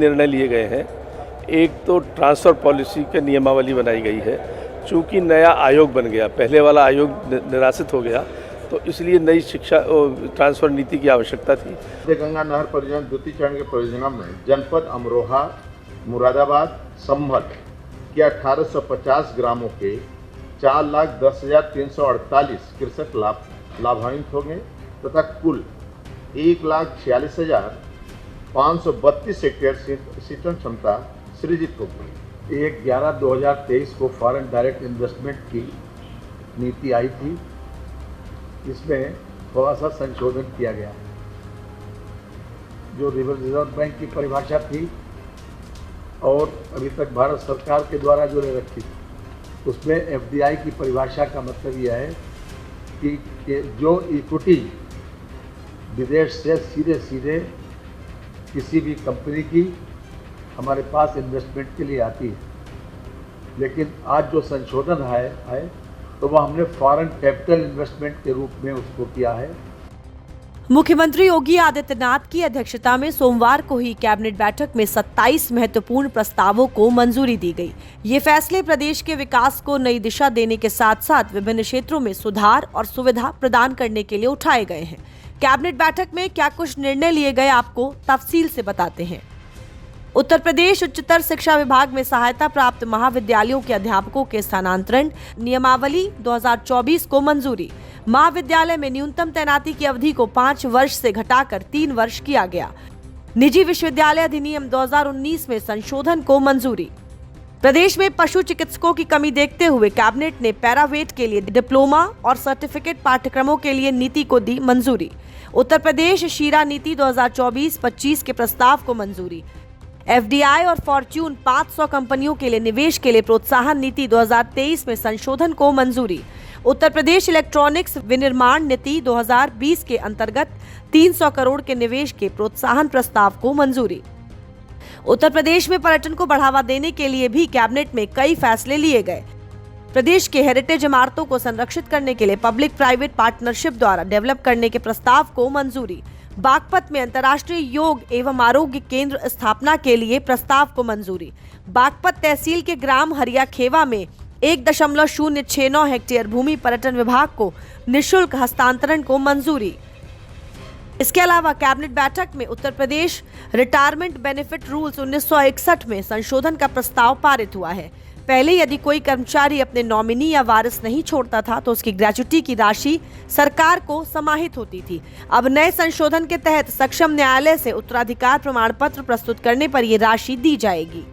निर्णय लिए गए हैं। एक तो ट्रांसफ़र पॉलिसी की नियमावली बनाई गई है। चूँकि नया आयोग बन गया, पहले वाला आयोग निराशित हो गया, तो इसलिए नई शिक्षा ट्रांसफ़र नीति की आवश्यकता थी। गंगा नहर परियोजना द्वितीय चरण के परियोजना में जनपद अमरोहा, मुरादाबाद, संभल के 1850 ग्रामों के 4,10,348 कृषक लाभान्वित होंगे तथा कुल 1,46,532 हेक्टेयर सिंचन क्षमता सृजित होगी। 1/11/2023 को फॉरेन डायरेक्ट इन्वेस्टमेंट की नीति आई थी, इसमें थोड़ा सा संशोधन किया गया है। जो रिजर्व बैंक की परिभाषा थी और अभी तक भारत सरकार के द्वारा जो ले रखी थी, उसमें एफडीआई की परिभाषा का मतलब यह है कि जो इक्विटी विदेश से सीधे किसी भी कंपनी की हमारे पास इन्वेस्टमेंट के लिए आती है, लेकिन आज जो संशोधन है तो वह हमने फॉरेन कैपिटल इन्वेस्टमेंट के रूप में उसको किया है। मुख्यमंत्री योगी आदित्यनाथ की अध्यक्षता में सोमवार को ही कैबिनेट बैठक में 27 महत्वपूर्ण प्रस्तावों को मंजूरी दी गई। ये फैसले प्रदेश के विकास को नई दिशा देने के साथ साथ विभिन्न क्षेत्रों में सुधार और सुविधा प्रदान करने के लिए उठाए गए हैं। कैबिनेट बैठक में क्या कुछ निर्णय लिए गए, आपको तफसील से बताते हैं। उत्तर प्रदेश उच्चतर शिक्षा विभाग में सहायता प्राप्त महाविद्यालयों के अध्यापकों के स्थानांतरण नियमावली 2024 को मंजूरी। महाविद्यालय में न्यूनतम तैनाती की अवधि को 5 वर्ष से घटाकर 3 वर्ष किया गया। निजी विश्वविद्यालय अधिनियम 2019 में संशोधन को मंजूरी। प्रदेश में पशु चिकित्सकों की कमी देखते हुए कैबिनेट ने पैरावेट के लिए डिप्लोमा और सर्टिफिकेट पाठ्यक्रमों के लिए नीति को दी मंजूरी। उत्तर प्रदेश शीरा नीति 2024-25 के प्रस्ताव को मंजूरी। एफडीआई और फॉर्च्यून 500 कंपनियों के लिए निवेश के लिए प्रोत्साहन नीति 2023 में संशोधन को मंजूरी। उत्तर प्रदेश इलेक्ट्रॉनिक्स विनिर्माण नीति 2020 के अंतर्गत 300 करोड़ के निवेश के प्रोत्साहन प्रस्ताव को मंजूरी। उत्तर प्रदेश में पर्यटन को बढ़ावा देने के लिए भी कैबिनेट में कई फैसले लिए गए। प्रदेश के हेरिटेज इमारतों को संरक्षित करने के लिए पब्लिक प्राइवेट पार्टनरशिप द्वारा डेवलप करने के प्रस्ताव को मंजूरी। बागपत में अंतर्राष्ट्रीय योग एवं आरोग्य केंद्र स्थापना के लिए प्रस्ताव को मंजूरी। बागपत तहसील के ग्राम हरियाखेवा में 1.069 हेक्टेयर भूमि पर्यटन विभाग को निःशुल्क हस्तांतरण को मंजूरी। इसके अलावा कैबिनेट बैठक में Uttar Pradesh retirement benefit rules 1961 में संशोधन का प्रस्ताव पारित हुआ है। पहले यदि कोई कर्मचारी अपने नॉमिनी या वारिस नहीं छोड़ता था तो उसकी ग्रेच्युटी की राशि सरकार को समाहित होती थी। अब नए संशोधन के तहत सक्षम न्यायालय से उत्तराधिकार प्रमाण पत्र प्रस्तुत करने पर यह राशि दी जाएगी।